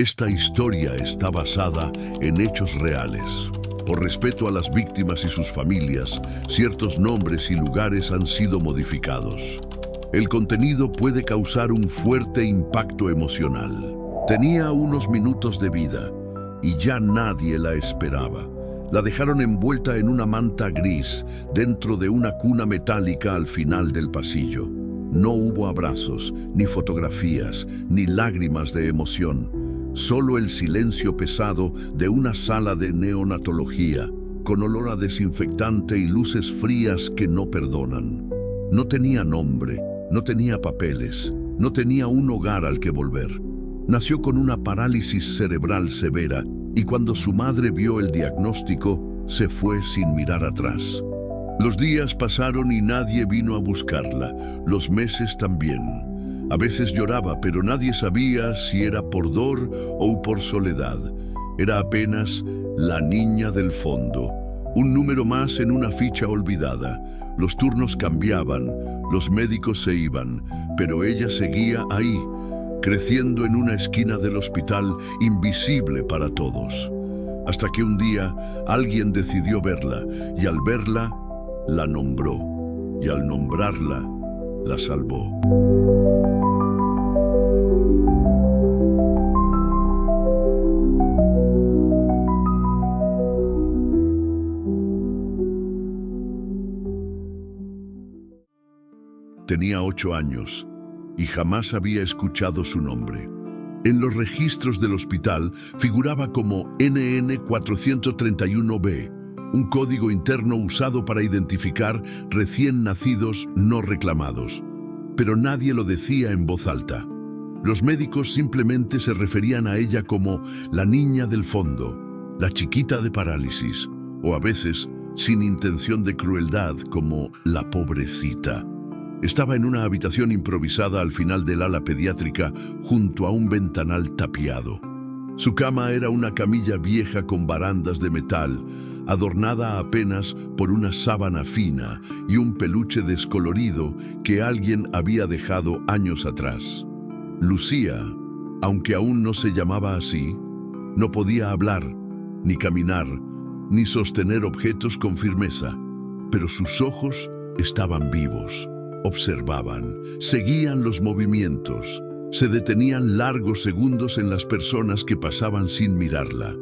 Esta historia está basada en hechos reales. Por respeto a las víctimas y sus familias, ciertos nombres y lugares han sido modificados. El contenido puede causar un fuerte impacto emocional. Tenía unos minutos de vida y ya nadie la esperaba. La dejaron envuelta en una manta gris dentro de una cuna metálica al final del pasillo. No hubo abrazos, ni fotografías, ni lágrimas de emoción. Solo el silencio pesado de una sala de neonatología, con olor a desinfectante y luces frías que no perdonan. No tenía nombre, no tenía papeles, no tenía un hogar al que volver. Nació con una parálisis cerebral severa y cuando su madre vio el diagnóstico, se fue sin mirar atrás. Los días pasaron y nadie vino a buscarla, los meses también. A veces lloraba, pero nadie sabía si era por dolor o por soledad. Era apenas la niña del fondo, un número más en una ficha olvidada. Los turnos cambiaban, los médicos se iban, pero ella seguía ahí, creciendo en una esquina del hospital, invisible para todos. Hasta que un día alguien decidió verla, y al verla, la nombró, y al nombrarla, la salvó. Tenía 8 años y jamás había escuchado su nombre. En los registros del hospital figuraba como NN431B, un código interno usado para identificar recién nacidos no reclamados. Pero nadie lo decía en voz alta. Los médicos simplemente se referían a ella como la niña del fondo, la chiquita de parálisis, o a veces, sin intención de crueldad, como la pobrecita. Estaba en una habitación improvisada al final del ala pediátrica, junto a un ventanal tapiado. Su cama era una camilla vieja con barandas de metal, adornada apenas por una sábana fina y un peluche descolorido que alguien había dejado años atrás. Lucía, aunque aún no se llamaba así, no podía hablar, ni caminar, ni sostener objetos con firmeza, pero sus ojos estaban vivos. Observaban, seguían los movimientos, se detenían largos segundos en las personas que pasaban sin mirarla.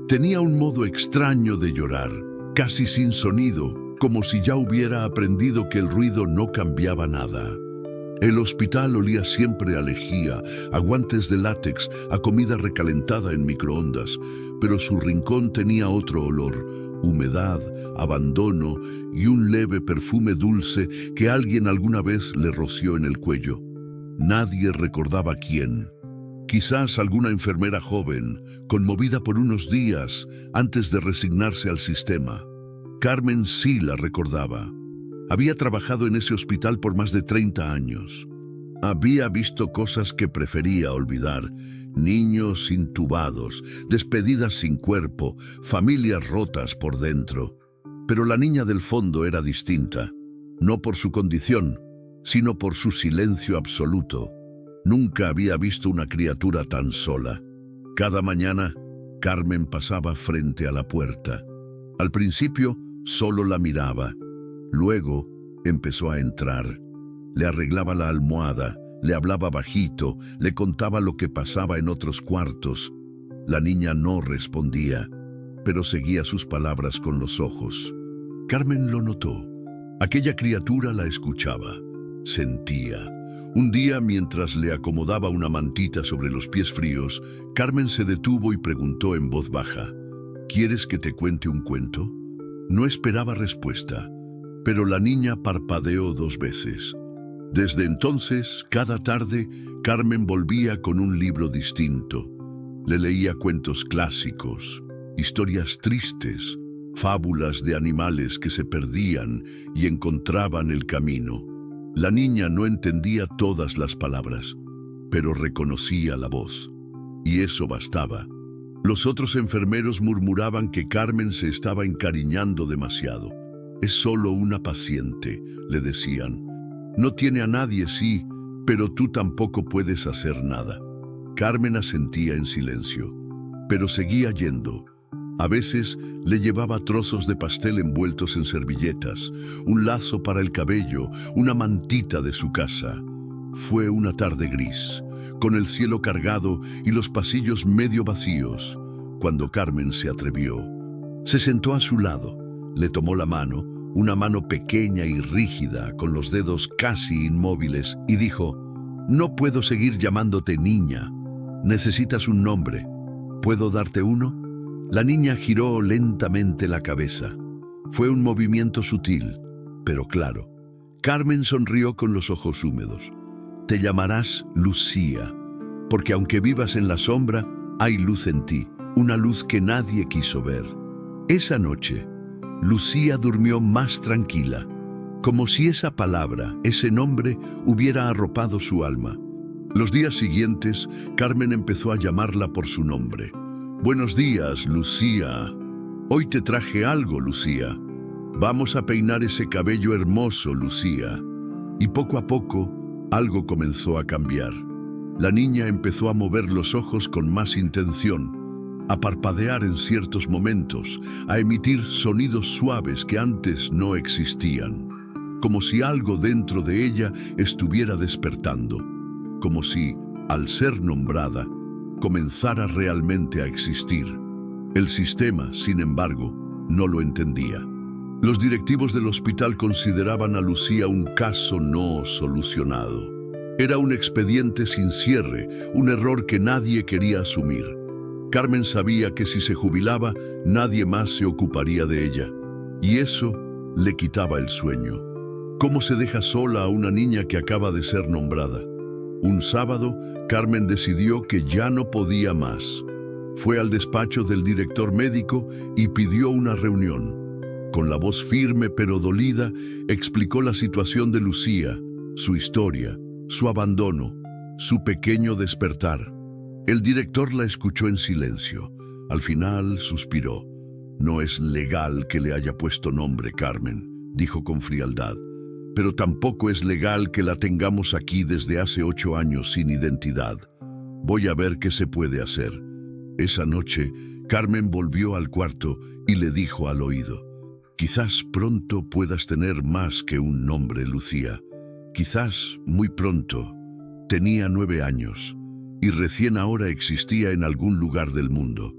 Tenía un modo extraño de llorar, casi sin sonido, como si ya hubiera aprendido que el ruido no cambiaba nada. El hospital olía siempre a lejía, a guantes de látex, a comida recalentada en microondas, pero su rincón tenía otro olor: humedad, abandono y un leve perfume dulce que alguien alguna vez le roció en el cuello. Nadie recordaba quién. Quizás alguna enfermera joven, conmovida por unos días antes de resignarse al sistema. Carmen sí la recordaba. Había trabajado en ese hospital por más de 30 años. Había visto cosas que prefería olvidar: niños intubados, despedidas sin cuerpo, familias rotas por dentro. Pero la niña del fondo era distinta, no por su condición, sino por su silencio absoluto. Nunca había visto una criatura tan sola. Cada mañana, Carmen pasaba frente a la puerta. Al principio, solo la miraba. Luego, empezó a entrar. Le arreglaba la almohada, le hablaba bajito, le contaba lo que pasaba en otros cuartos. La niña no respondía, pero seguía sus palabras con los ojos. Carmen lo notó. Aquella criatura la escuchaba, sentía. Un día, mientras le acomodaba una mantita sobre los pies fríos, Carmen se detuvo y preguntó en voz baja: ¿Quieres que te cuente un cuento? No esperaba respuesta, pero la niña parpadeó 2 veces. Desde entonces, cada tarde, Carmen volvía con un libro distinto. Le leía cuentos clásicos, historias tristes, fábulas de animales que se perdían y encontraban el camino. La niña no entendía todas las palabras, pero reconocía la voz. Y eso bastaba. Los otros enfermeros murmuraban que Carmen se estaba encariñando demasiado. Es solo una paciente, le decían. No tiene a nadie, sí, pero tú tampoco puedes hacer nada. Carmen asentía en silencio, pero seguía yendo. A veces le llevaba trozos de pastel envueltos en servilletas, un lazo para el cabello, una mantita de su casa. Fue una tarde gris, con el cielo cargado y los pasillos medio vacíos, cuando Carmen se atrevió. Se sentó a su lado, le tomó la mano, una mano pequeña y rígida, con los dedos casi inmóviles, y dijo: «No puedo seguir llamándote niña. Necesitas un nombre. ¿Puedo darte uno?». La niña giró lentamente la cabeza. Fue un movimiento sutil, pero claro. Carmen sonrió con los ojos húmedos. «Te llamarás Lucía, porque aunque vivas en la sombra, hay luz en ti, una luz que nadie quiso ver». Esa noche, Lucía durmió más tranquila, como si esa palabra, ese nombre, hubiera arropado su alma. Los días siguientes, Carmen empezó a llamarla por su nombre. «Buenos días, Lucía. Hoy te traje algo, Lucía. Vamos a peinar ese cabello hermoso, Lucía». Y poco a poco, algo comenzó a cambiar. La niña empezó a mover los ojos con más intención, a parpadear en ciertos momentos, a emitir sonidos suaves que antes no existían, como si algo dentro de ella estuviera despertando, como si, al ser nombrada, comenzara realmente a existir. El sistema, sin embargo, no lo entendía. Los directivos del hospital consideraban a Lucía un caso no solucionado. Era un expediente sin cierre, un error que nadie quería asumir. Carmen sabía que si se jubilaba, nadie más se ocuparía de ella, y eso le quitaba el sueño. ¿Cómo se deja sola a una niña que acaba de ser nombrada? Un sábado, Carmen decidió que ya no podía más. Fue al despacho del director médico y pidió una reunión. Con la voz firme pero dolida, explicó la situación de Lucía, su historia, su abandono, su pequeño despertar. El director la escuchó en silencio. Al final suspiró. «No es legal que le haya puesto nombre, Carmen», dijo con frialdad. «Pero tampoco es legal que la tengamos aquí desde hace 8 años sin identidad. Voy a ver qué se puede hacer». Esa noche, Carmen volvió al cuarto y le dijo al oído: «Quizás pronto puedas tener más que un nombre, Lucía. Quizás muy pronto». Tenía 9 años y recién ahora existía en algún lugar del mundo.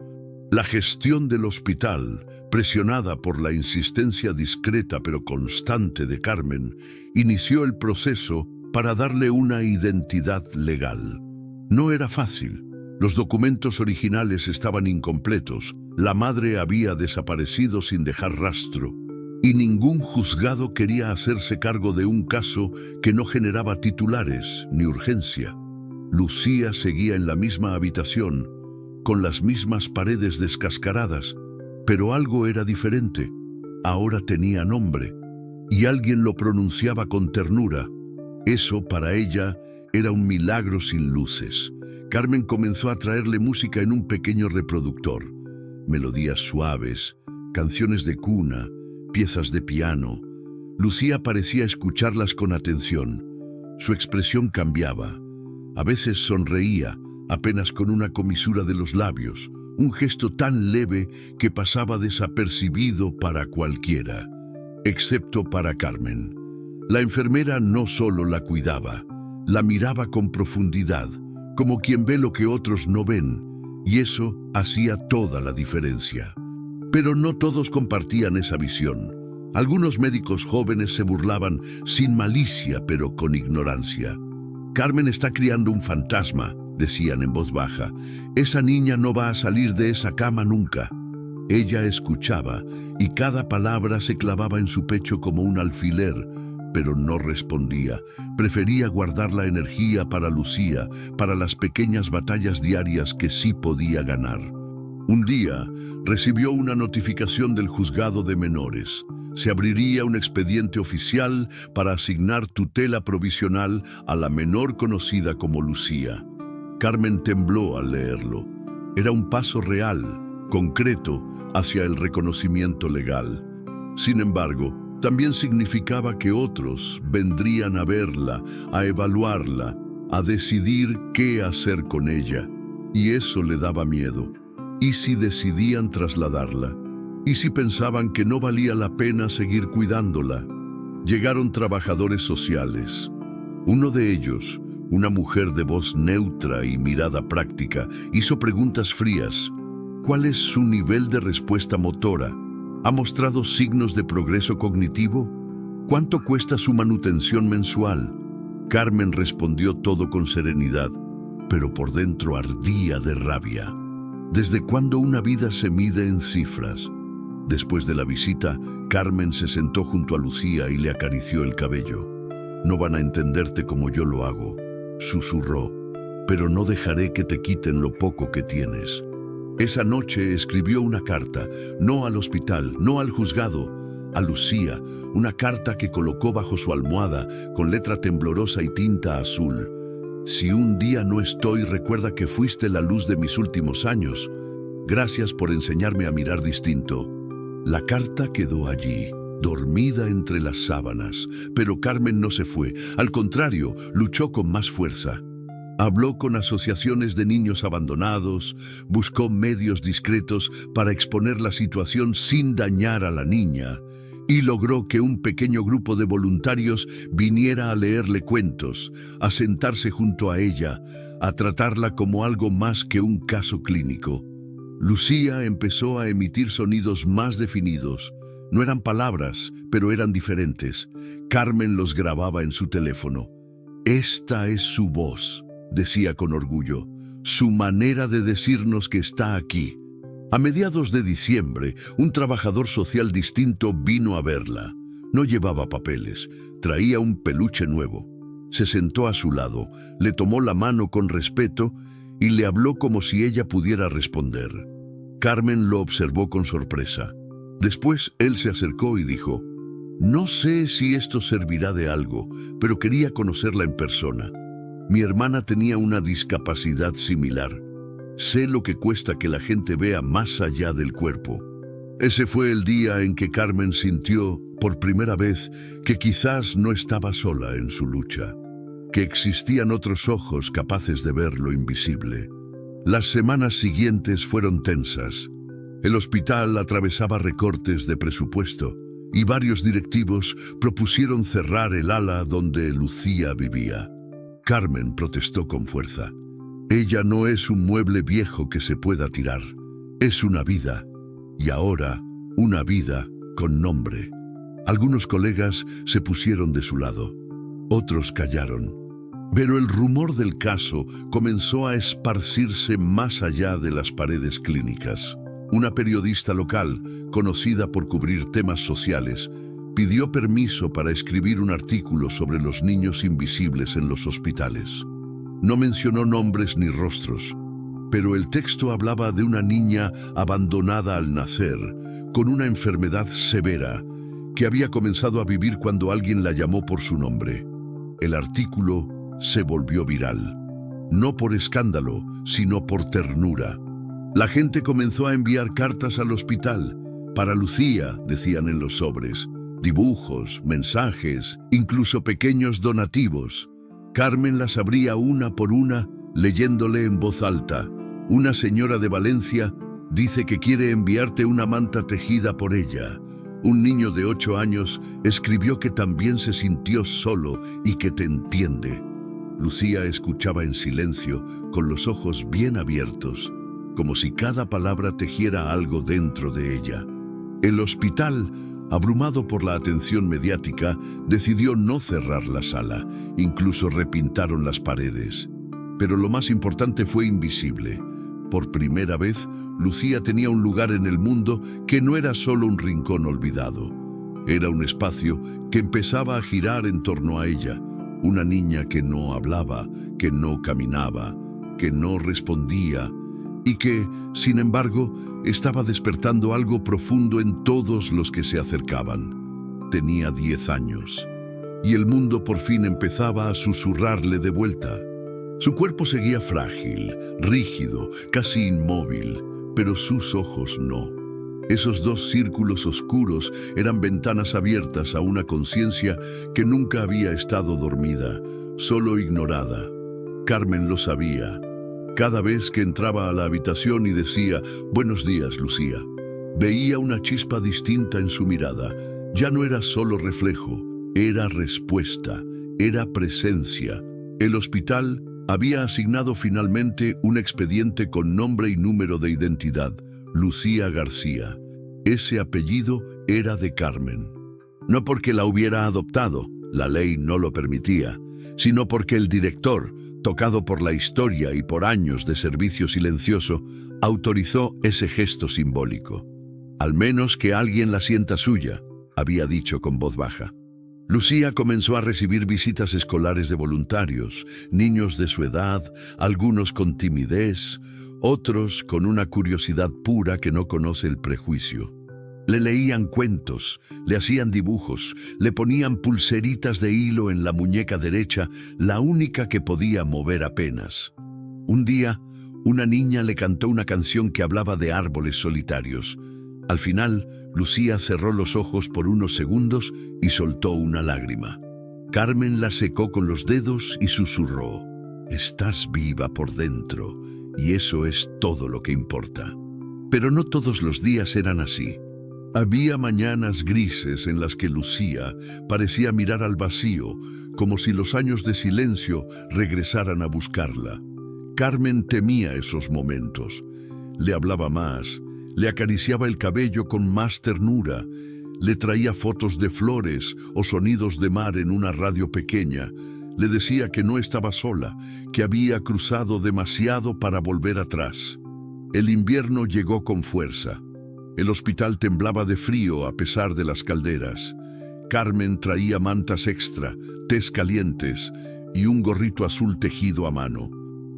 La gestión del hospital, presionada por la insistencia discreta pero constante de Carmen, inició el proceso para darle una identidad legal. No era fácil. Los documentos originales estaban incompletos, la madre había desaparecido sin dejar rastro, y ningún juzgado quería hacerse cargo de un caso que no generaba titulares ni urgencia. Lucía seguía en la misma habitación, con las mismas paredes descascaradas, pero algo era diferente. Ahora tenía nombre, y alguien lo pronunciaba con ternura. Eso, para ella, era un milagro sin luces. Carmen comenzó a traerle música en un pequeño reproductor. Melodías suaves, canciones de cuna, piezas de piano. Lucía parecía escucharlas con atención. Su expresión cambiaba. A veces sonreía, apenas con una comisura de los labios, un gesto tan leve que pasaba desapercibido para cualquiera, excepto para Carmen. La enfermera no solo la cuidaba, la miraba con profundidad, como quien ve lo que otros no ven, y eso hacía toda la diferencia. Pero no todos compartían esa visión. Algunos médicos jóvenes se burlaban sin malicia, pero con ignorancia. «Carmen está criando un fantasma», decían en voz baja. «Esa niña no va a salir de esa cama nunca». Ella escuchaba, y cada palabra se clavaba en su pecho como un alfiler, pero no respondía. Prefería guardar la energía para Lucía, para las pequeñas batallas diarias que sí podía ganar. Un día, recibió una notificación del juzgado de menores. Se abriría un expediente oficial para asignar tutela provisional a la menor conocida como Lucía. Carmen tembló al leerlo. Era un paso real, concreto, hacia el reconocimiento legal. Sin embargo, también significaba que otros vendrían a verla, a evaluarla, a decidir qué hacer con ella, y eso le daba miedo. ¿Y si decidían trasladarla? ¿Y si pensaban que no valía la pena seguir cuidándola? Llegaron trabajadores sociales. Uno de ellos, una mujer de voz neutra y mirada práctica, hizo preguntas frías. ¿Cuál es su nivel de respuesta motora? ¿Ha mostrado signos de progreso cognitivo? ¿Cuánto cuesta su manutención mensual? Carmen respondió todo con serenidad, pero por dentro ardía de rabia. ¿Desde cuándo una vida se mide en cifras? Después de la visita, Carmen se sentó junto a Lucía y le acarició el cabello. «No van a entenderte como yo lo hago», susurró, «pero no dejaré que te quiten lo poco que tienes». Esa noche escribió una carta, no al hospital, no al juzgado, a Lucía, una carta que colocó bajo su almohada con letra temblorosa y tinta azul. «Si un día no estoy, recuerda que fuiste la luz de mis últimos años. Gracias por enseñarme a mirar distinto». La carta quedó allí, dormida entre las sábanas, pero Carmen no se fue. Al contrario, luchó con más fuerza. Habló con asociaciones de niños abandonados, buscó medios discretos para exponer la situación sin dañar a la niña, y logró que un pequeño grupo de voluntarios viniera a leerle cuentos, a sentarse junto a ella, a tratarla como algo más que un caso clínico. Lucía empezó a emitir sonidos más definidos. No eran palabras, pero eran diferentes. Carmen los grababa en su teléfono. «Esta es su voz», decía con orgullo, «su manera de decirnos que está aquí». A mediados de diciembre, un trabajador social distinto vino a verla. No llevaba papeles, traía un peluche nuevo. Se sentó a su lado, le tomó la mano con respeto y le habló como si ella pudiera responder. Carmen lo observó con sorpresa. Después él se acercó y dijo: «No sé si esto servirá de algo, pero quería conocerla en persona. Mi hermana tenía una discapacidad similar. Sé lo que cuesta que la gente vea más allá del cuerpo». Ese fue el día en que Carmen sintió, por primera vez, que quizás no estaba sola en su lucha, que existían otros ojos capaces de ver lo invisible. Las semanas siguientes fueron tensas. El hospital atravesaba recortes de presupuesto y varios directivos propusieron cerrar el ala donde Lucía vivía. Carmen protestó con fuerza. «Ella no es un mueble viejo que se pueda tirar. Es una vida, y ahora una vida con nombre». Algunos colegas se pusieron de su lado. Otros callaron. Pero el rumor del caso comenzó a esparcirse más allá de las paredes clínicas. Una periodista local, conocida por cubrir temas sociales, pidió permiso para escribir un artículo sobre los niños invisibles en los hospitales. No mencionó nombres ni rostros, pero el texto hablaba de una niña abandonada al nacer, con una enfermedad severa, que había comenzado a vivir cuando alguien la llamó por su nombre. El artículo se volvió viral, no por escándalo, sino por ternura. La gente comenzó a enviar cartas al hospital. «Para Lucía», decían en los sobres, dibujos, mensajes, incluso pequeños donativos. Carmen las abría una por una, leyéndole en voz alta. «Una señora de Valencia dice que quiere enviarte una manta tejida por ella». Un niño de 8 años escribió que también se sintió solo y que te entiende. Lucía escuchaba en silencio, con los ojos bien abiertos, como si cada palabra tejiera algo dentro de ella. El hospital, abrumado por la atención mediática, decidió no cerrar la sala, incluso repintaron las paredes. Pero lo más importante fue invisible. Por primera vez, Lucía tenía un lugar en el mundo que no era solo un rincón olvidado. Era un espacio que empezaba a girar en torno a ella, una niña que no hablaba, que no caminaba, que no respondía, y que, sin embargo, estaba despertando algo profundo en todos los que se acercaban. Tenía 10 años, y el mundo por fin empezaba a susurrarle de vuelta. Su cuerpo seguía frágil, rígido, casi inmóvil, pero sus ojos no. Esos 2 círculos oscuros eran ventanas abiertas a una conciencia que nunca había estado dormida, solo ignorada. Carmen lo sabía. Cada vez que entraba a la habitación y decía, «Buenos días, Lucía», veía una chispa distinta en su mirada. Ya no era solo reflejo, era respuesta, era presencia. El hospital había asignado finalmente un expediente con nombre y número de identidad, Lucía García. Ese apellido era de Carmen. No porque la hubiera adoptado, la ley no lo permitía, sino porque el director, tocado por la historia y por años de servicio silencioso, autorizó ese gesto simbólico. «Al menos que alguien la sienta suya», había dicho con voz baja. Lucía comenzó a recibir visitas escolares de voluntarios, niños de su edad, algunos con timidez, otros con una curiosidad pura que no conoce el prejuicio. Le leían cuentos, le hacían dibujos, le ponían pulseritas de hilo en la muñeca derecha, la única que podía mover apenas. Un día, una niña le cantó una canción que hablaba de árboles solitarios. Al final, Lucía cerró los ojos por unos segundos y soltó una lágrima. Carmen la secó con los dedos y susurró, «Estás viva por dentro, y eso es todo lo que importa». Pero no todos los días eran así. Había mañanas grises en las que Lucía parecía mirar al vacío, como si los años de silencio regresaran a buscarla. Carmen temía esos momentos. Le hablaba más, le acariciaba el cabello con más ternura, le traía fotos de flores o sonidos de mar en una radio pequeña. Le decía que no estaba sola, que había cruzado demasiado para volver atrás. El invierno llegó con fuerza. El hospital temblaba de frío a pesar de las calderas. Carmen traía mantas extra, tés calientes y un gorrito azul tejido a mano.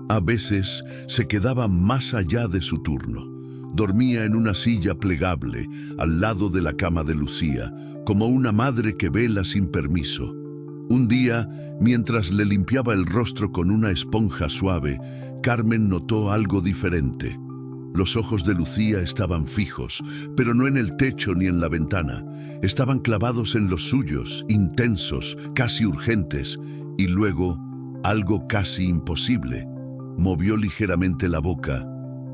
A veces se quedaba más allá de su turno. Dormía en una silla plegable, al lado de la cama de Lucía, como una madre que vela sin permiso. Un día, mientras le limpiaba el rostro con una esponja suave, Carmen notó algo diferente. Los ojos de Lucía estaban fijos, pero no en el techo ni en la ventana. Estaban clavados en los suyos, intensos, casi urgentes, y luego, algo casi imposible. Movió ligeramente la boca.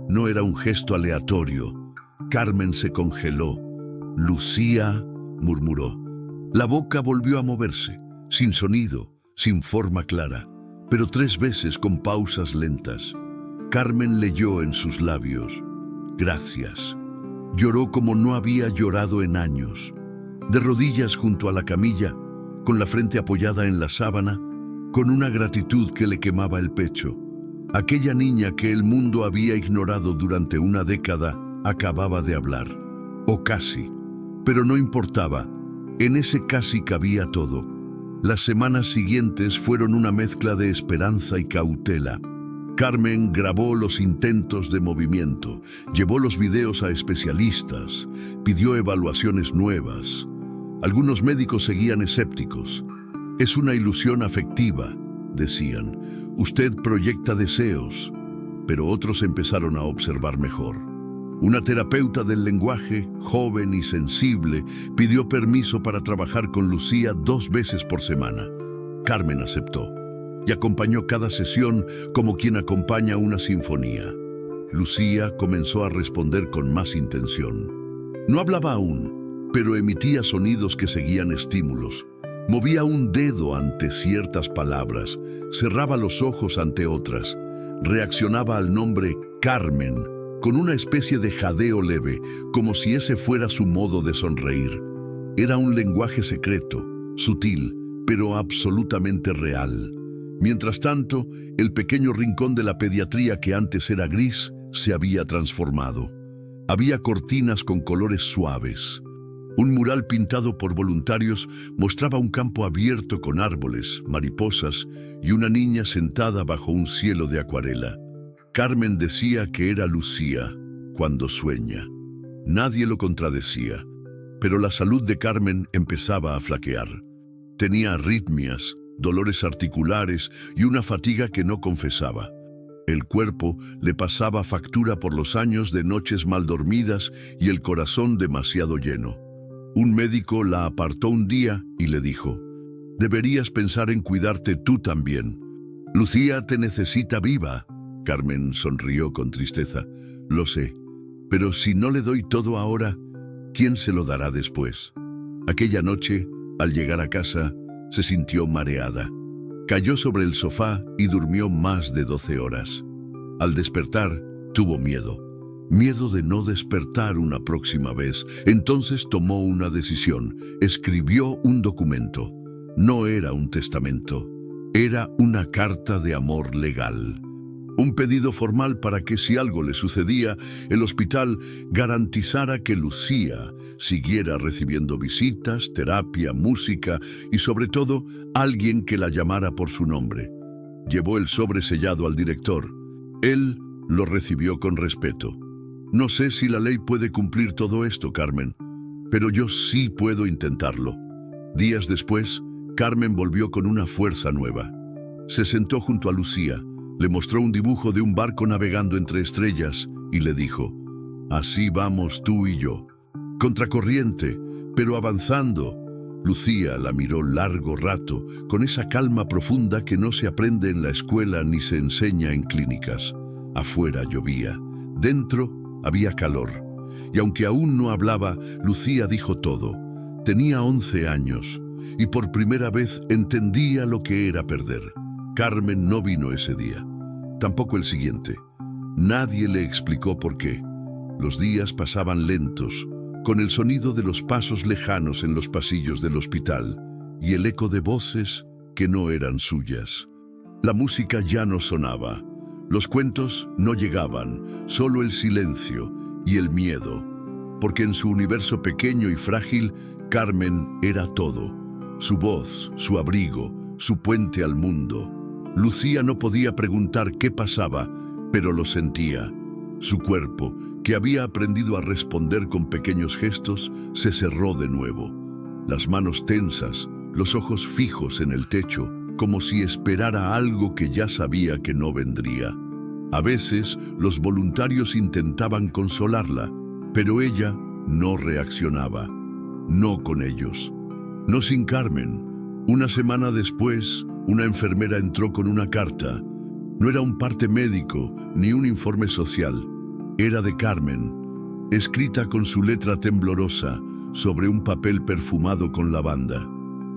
No era un gesto aleatorio. Carmen se congeló. «Lucía», murmuró. La boca volvió a moverse, sin sonido, sin forma clara, pero 3 veces con pausas lentas. Carmen leyó en sus labios, «Gracias». Lloró como no había llorado en años. De rodillas junto a la camilla, con la frente apoyada en la sábana, con una gratitud que le quemaba el pecho. Aquella niña que el mundo había ignorado durante una década acababa de hablar. O casi. Pero no importaba. En ese casi cabía todo. Las semanas siguientes fueron una mezcla de esperanza y cautela. Carmen grabó los intentos de movimiento, llevó los videos a especialistas, pidió evaluaciones nuevas. Algunos médicos seguían escépticos. «Es una ilusión afectiva», decían. «Usted proyecta deseos», pero otros empezaron a observar mejor. Una terapeuta del lenguaje, joven y sensible, pidió permiso para trabajar con Lucía 2 veces por semana. Carmen aceptó y acompañó cada sesión como quien acompaña una sinfonía. Lucía comenzó a responder con más intención. No hablaba aún, pero emitía sonidos que seguían estímulos. Movía un dedo ante ciertas palabras, cerraba los ojos ante otras, reaccionaba al nombre Carmen con una especie de jadeo leve, como si ese fuera su modo de sonreír. Era un lenguaje secreto, sutil, pero absolutamente real. Mientras tanto, el pequeño rincón de la pediatría que antes era gris se había transformado. Había cortinas con colores suaves. Un mural pintado por voluntarios mostraba un campo abierto con árboles, mariposas y una niña sentada bajo un cielo de acuarela. Carmen decía que era Lucía cuando sueña. Nadie lo contradecía, pero la salud de Carmen empezaba a flaquear. Tenía arritmias, dolores articulares y una fatiga que no confesaba. El cuerpo le pasaba factura por los años de noches mal dormidas y el corazón demasiado lleno. Un médico la apartó un día y le dijo, «Deberías pensar en cuidarte tú también». Lucía te necesita viva. Carmen sonrió con tristeza. Lo sé, pero si no le doy todo ahora, ¿quién se lo dará después? Aquella noche, al llegar a casa, se sintió mareada. Cayó sobre el sofá y durmió más de 12 horas. Al despertar, tuvo miedo. Miedo de no despertar una próxima vez. Entonces tomó una decisión. Escribió un documento. No era un testamento. Era una carta de amor legal. Un pedido formal para que si algo le sucedía, el hospital garantizara que Lucía siguiera recibiendo visitas, terapia, música y sobre todo alguien que la llamara por su nombre. Llevó el sobre sellado al director. Él lo recibió con respeto. No sé si la ley puede cumplir todo esto, Carmen, pero yo sí puedo intentarlo. Días después, Carmen volvió con una fuerza nueva. Se sentó junto a Lucía. Le mostró un dibujo de un barco navegando entre estrellas y le dijo: así vamos tú y yo, contracorriente, pero avanzando. Lucía la miró largo rato, con esa calma profunda que no se aprende en la escuela ni se enseña en clínicas. Afuera llovía, dentro había calor, y aunque aún no hablaba, Lucía dijo todo. Tenía 11 años, y por primera vez entendía lo que era perder. Carmen no vino ese día, tampoco el siguiente. Nadie le explicó por qué. Los días pasaban lentos, con el sonido de los pasos lejanos en los pasillos del hospital y el eco de voces que no eran suyas. La música ya no sonaba, los cuentos no llegaban, solo el silencio y el miedo, porque en su universo pequeño y frágil, Carmen era todo: su voz, su abrigo, su puente al mundo. Lucía no podía preguntar qué pasaba, pero lo sentía. Su cuerpo, que había aprendido a responder con pequeños gestos, se cerró de nuevo. Las manos tensas, los ojos fijos en el techo, como si esperara algo que ya sabía que no vendría. A veces, los voluntarios intentaban consolarla, pero ella no reaccionaba. No con ellos. No sin Carmen. Una semana después, una enfermera entró con una carta. No era un parte médico ni un informe social. Era de Carmen, escrita con su letra temblorosa sobre un papel perfumado con lavanda.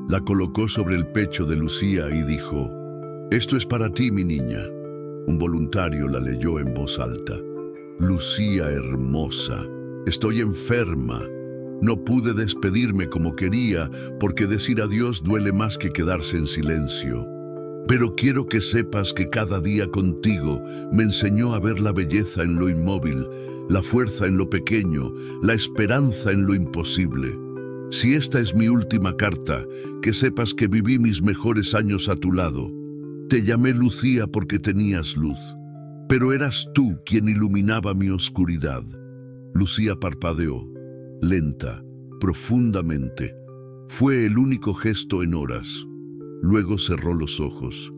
La colocó sobre el pecho de Lucía y dijo: esto es para ti, mi niña. Un voluntario la leyó en voz alta. Lucía hermosa, estoy enferma. No pude despedirme como quería, porque decir adiós duele más que quedarse en silencio. Pero quiero que sepas que cada día contigo me enseñó a ver la belleza en lo inmóvil, la fuerza en lo pequeño, la esperanza en lo imposible. Si esta es mi última carta, que sepas que viví mis mejores años a tu lado. Te llamé Lucía porque tenías luz, pero eras tú quien iluminaba mi oscuridad. Lucía parpadeó. Lenta, profundamente. Fue el único gesto en horas. Luego cerró los ojos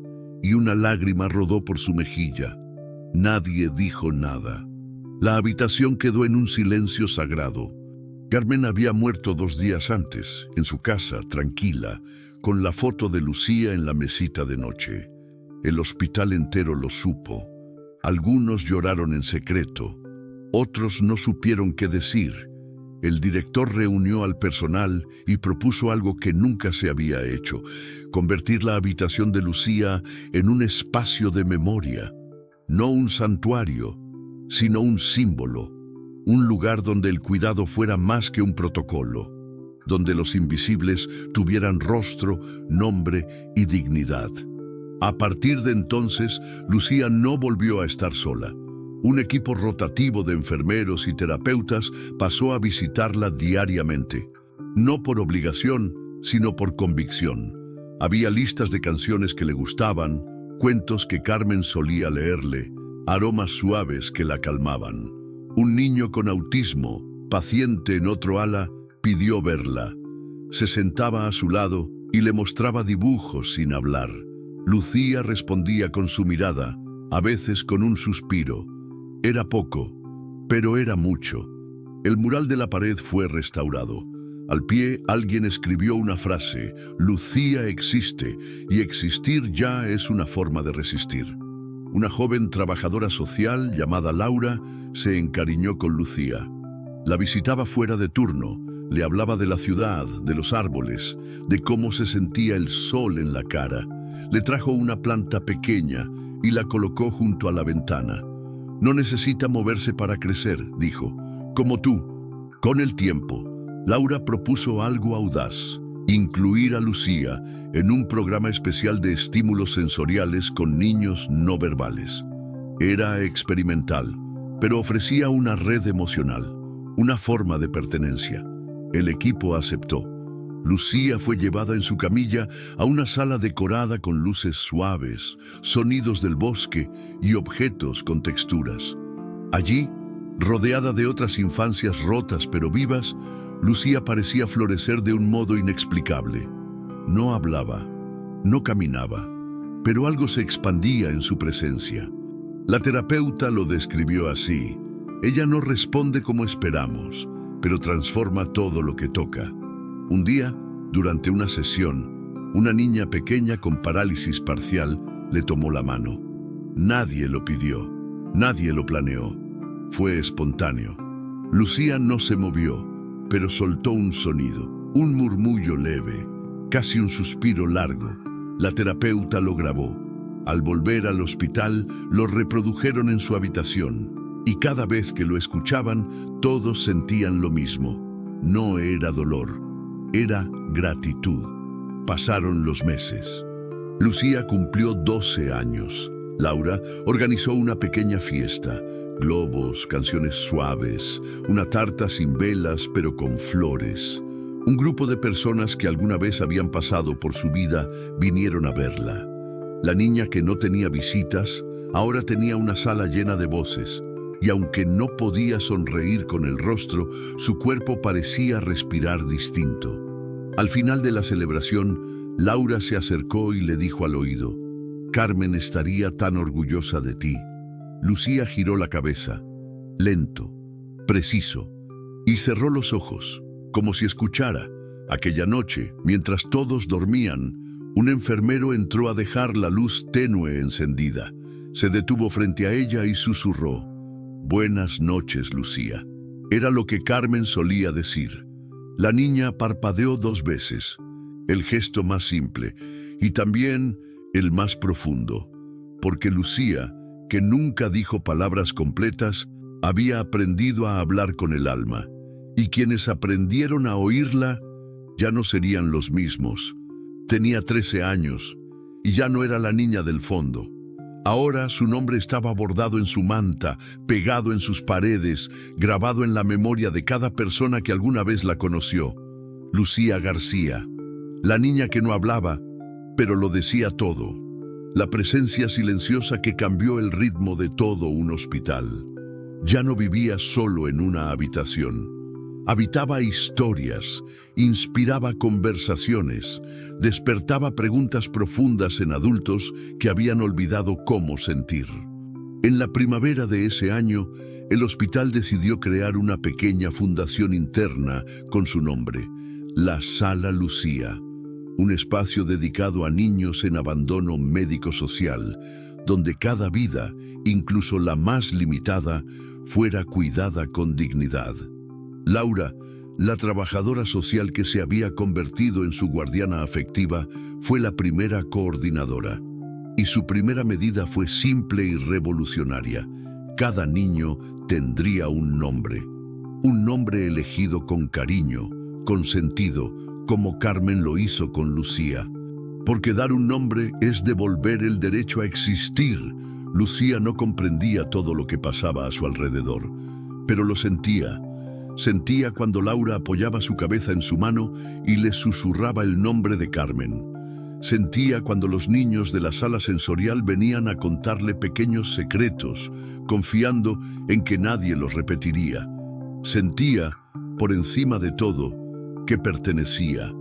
y una lágrima rodó por su mejilla. Nadie dijo nada. La habitación quedó en un silencio sagrado. Carmen había muerto 2 días antes, en su casa, tranquila, con la foto de Lucía en la mesita de noche. El hospital entero lo supo. Algunos lloraron en secreto, otros no supieron qué decir. El director reunió al personal y propuso algo que nunca se había hecho: convertir la habitación de Lucía en un espacio de memoria. No un santuario, sino un símbolo. Un lugar donde el cuidado fuera más que un protocolo. Donde los invisibles tuvieran rostro, nombre y dignidad. A partir de entonces, Lucía no volvió a estar sola. Un equipo rotativo de enfermeros y terapeutas pasó a visitarla diariamente. No por obligación, sino por convicción. Había listas de canciones que le gustaban, cuentos que Carmen solía leerle, aromas suaves que la calmaban. Un niño con autismo, paciente en otro ala, pidió verla. Se sentaba a su lado y le mostraba dibujos sin hablar. Lucía respondía con su mirada, a veces con un suspiro. Era poco, pero era mucho. El mural de la pared fue restaurado. Al pie alguien escribió una frase: Lucía existe, y existir ya es una forma de resistir. Una joven trabajadora social llamada Laura se encariñó con Lucía. La visitaba fuera de turno, le hablaba de la ciudad, de los árboles, de cómo se sentía el sol en la cara. Le trajo una planta pequeña y la colocó junto a la ventana. No necesita moverse para crecer, dijo, como tú. Con el tiempo, Laura propuso algo audaz: incluir a Lucía en un programa especial de estímulos sensoriales con niños no verbales. Era experimental, pero ofrecía una red emocional, una forma de pertenencia. El equipo aceptó. Lucía fue llevada en su camilla a una sala decorada con luces suaves, sonidos del bosque y objetos con texturas. Allí, rodeada de otras infancias rotas pero vivas, Lucía parecía florecer de un modo inexplicable. No hablaba, no caminaba, pero algo se expandía en su presencia. La terapeuta lo describió así: ella no responde como esperamos, pero transforma todo lo que toca. Un día, durante una sesión, una niña pequeña con parálisis parcial le tomó la mano. Nadie lo pidió, nadie lo planeó. Fue espontáneo. Lucía no se movió, pero soltó un sonido, un murmullo leve, casi un suspiro largo. La terapeuta lo grabó. Al volver al hospital, lo reprodujeron en su habitación, y cada vez que lo escuchaban, todos sentían lo mismo. No era dolor, era gratitud. Pasaron los meses. Lucía cumplió 12 años. Laura organizó una pequeña fiesta. Globos, canciones suaves, una tarta sin velas pero con flores. Un grupo de personas que alguna vez habían pasado por su vida vinieron a verla. La niña que no tenía visitas ahora tenía una sala llena de voces, y aunque no podía sonreír con el rostro, su cuerpo parecía respirar distinto. Al final de la celebración, Laura se acercó y le dijo al oído: Carmen estaría tan orgullosa de ti. Lucía giró la cabeza, lento, preciso, y cerró los ojos, como si escuchara. Aquella noche, mientras todos dormían, un enfermero entró a dejar la luz tenue encendida. Se detuvo frente a ella y susurró: Buenas noches, Lucía. Era lo que Carmen solía decir. La niña parpadeó 2 veces, el gesto más simple y también el más profundo, porque Lucía, que nunca dijo palabras completas, había aprendido a hablar con el alma, y quienes aprendieron a oírla ya no serían los mismos. Tenía 13 años y ya no era la niña del fondo. Ahora su nombre estaba bordado en su manta, pegado en sus paredes, grabado en la memoria de cada persona que alguna vez la conoció. Lucía García, la niña que no hablaba, pero lo decía todo. La presencia silenciosa que cambió el ritmo de todo un hospital. Ya no vivía solo en una habitación. Habitaba historias, inspiraba conversaciones, despertaba preguntas profundas en adultos que habían olvidado cómo sentir. En la primavera de ese año, el hospital decidió crear una pequeña fundación interna con su nombre, la Sala Lucía, un espacio dedicado a niños en abandono médico-social, donde cada vida, incluso la más limitada, fuera cuidada con dignidad. Laura, la trabajadora social que se había convertido en su guardiana afectiva, fue la primera coordinadora. Y su primera medida fue simple y revolucionaria. Cada niño tendría un nombre elegido con cariño, con sentido, como Carmen lo hizo con Lucía. Porque dar un nombre es devolver el derecho a existir. Lucía no comprendía todo lo que pasaba a su alrededor, pero lo sentía. Sentía cuando Laura apoyaba su cabeza en su mano y le susurraba el nombre de Carmen. Sentía cuando los niños de la sala sensorial venían a contarle pequeños secretos, confiando en que nadie los repetiría. Sentía, por encima de todo, que pertenecía,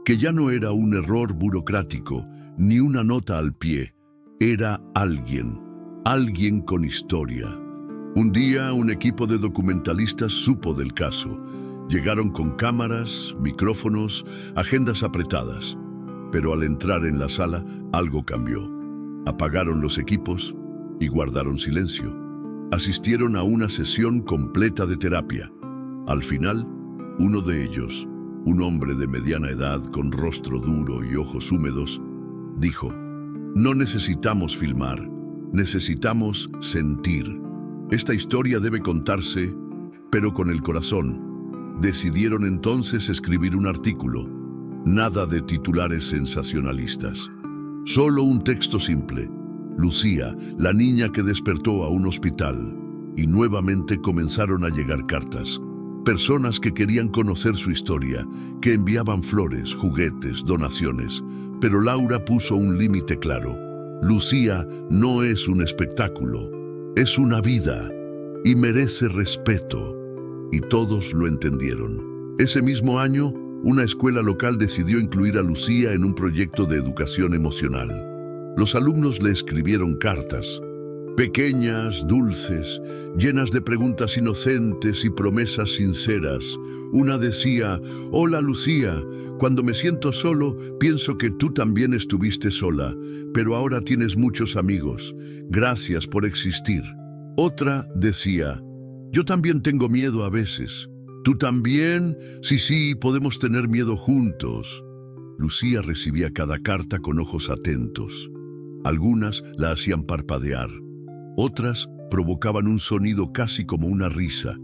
que ya no era un error burocrático, ni una nota al pie. Era alguien con historia. Un día, un equipo de documentalistas supo del caso. Llegaron con cámaras, micrófonos, agendas apretadas. Pero al entrar en la sala, algo cambió. Apagaron los equipos y guardaron silencio. Asistieron a una sesión completa de terapia. Al final, uno de ellos, un hombre de mediana edad con rostro duro y ojos húmedos, dijo: "No necesitamos filmar, necesitamos sentir. Esta historia debe contarse, pero con el corazón". Decidieron entonces escribir un artículo. Nada de titulares sensacionalistas. Solo un texto simple. Lucía, la niña que despertó a un hospital. Y nuevamente comenzaron a llegar cartas. Personas que querían conocer su historia, que enviaban flores, juguetes, donaciones. Pero Laura puso un límite claro. Lucía no es un espectáculo, es una vida y merece respeto. Y todos lo entendieron. Ese mismo año, una escuela local decidió incluir a Lucía en un proyecto de educación emocional. Los alumnos le escribieron cartas, pequeñas, dulces, llenas de preguntas inocentes y promesas sinceras. Una decía: "Hola Lucía, cuando me siento solo, pienso que tú también estuviste sola, pero ahora tienes muchos amigos. Gracias por existir". Otra decía: "Yo también tengo miedo a veces. ¿Tú también? Sí, podemos tener miedo juntos". Lucía recibía cada carta con ojos atentos. Algunas la hacían parpadear. Otras provocaban un sonido casi como una risa,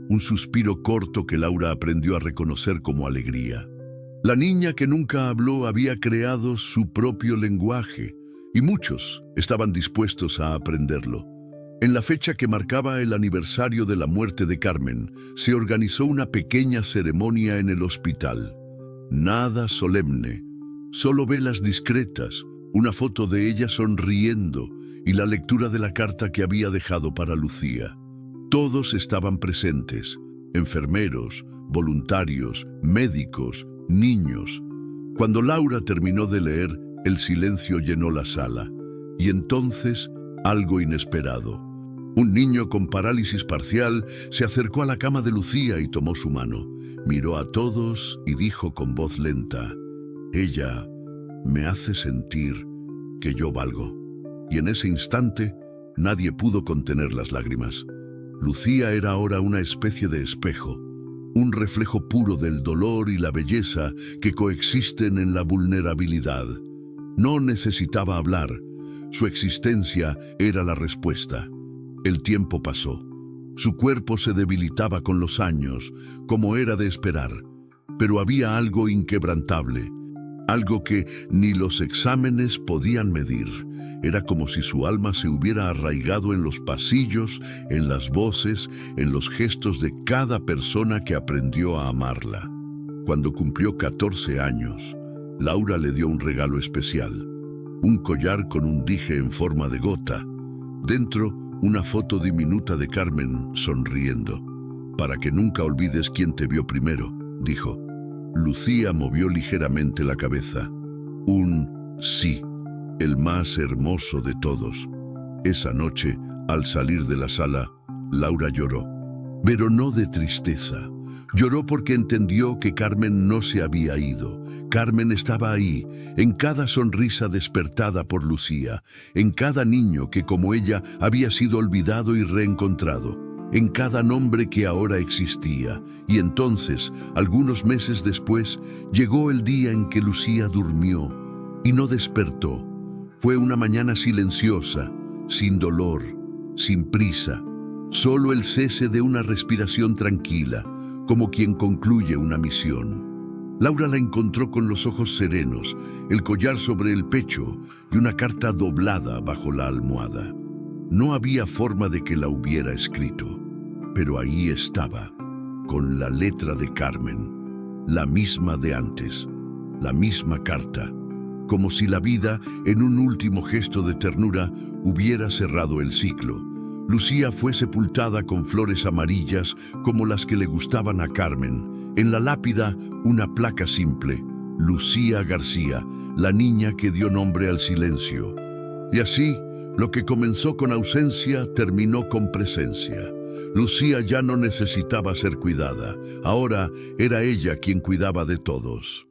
un suspiro corto que Laura aprendió a reconocer como alegría. La niña que nunca habló había creado su propio lenguaje, y muchos estaban dispuestos a aprenderlo. En la fecha que marcaba el aniversario de la muerte de Carmen, se organizó una pequeña ceremonia en el hospital. Nada solemne, solo velas discretas, una foto de ella sonriendo y la lectura de la carta que había dejado para Lucía. Todos estaban presentes: enfermeros, voluntarios, médicos, niños. Cuando Laura terminó de leer, el silencio llenó la sala. Y entonces, algo inesperado. Un niño con parálisis parcial se acercó a la cama de Lucía y tomó su mano. Miró a todos y dijo con voz lenta: "Ella me hace sentir que yo valgo". Y en ese instante, nadie pudo contener las lágrimas. Lucía era ahora una especie de espejo, un reflejo puro del dolor y la belleza que coexisten en la vulnerabilidad. No necesitaba hablar, su existencia era la respuesta. El tiempo pasó. Su cuerpo se debilitaba con los años, como era de esperar, pero había algo inquebrantable, algo que ni los exámenes podían medir. Era como si su alma se hubiera arraigado en los pasillos, en las voces, en los gestos de cada persona que aprendió a amarla. Cuando cumplió 14 años, Laura le dio un regalo especial, un collar con un dije en forma de gota. Dentro, una foto diminuta de Carmen sonriendo. "Para que nunca olvides quién te vio primero", dijo. Lucía movió ligeramente la cabeza. Un sí, el más hermoso de todos. Esa noche, al salir de la sala, Laura lloró. Pero no de tristeza. Lloró porque entendió que Carmen no se había ido. Carmen estaba ahí, en cada sonrisa despertada por Lucía, en cada niño que como ella había sido olvidado y reencontrado, en cada nombre que ahora existía. Y entonces, algunos meses después, llegó el día en que Lucía durmió y no despertó. Fue una mañana silenciosa, sin dolor, sin prisa, solo el cese de una respiración tranquila, como quien concluye una misión. Laura la encontró con los ojos serenos, el collar sobre el pecho y una carta doblada bajo la almohada. No había forma de que la hubiera escrito, pero ahí estaba, con la letra de Carmen, la misma de antes, la misma carta, como si la vida, en un último gesto de ternura, hubiera cerrado el ciclo. Lucía fue sepultada con flores amarillas como las que le gustaban a Carmen. En la lápida, una placa simple: Lucía García, la niña que dio nombre al silencio. Y así, lo que comenzó con ausencia terminó con presencia. Lucía ya no necesitaba ser cuidada. Ahora era ella quien cuidaba de todos.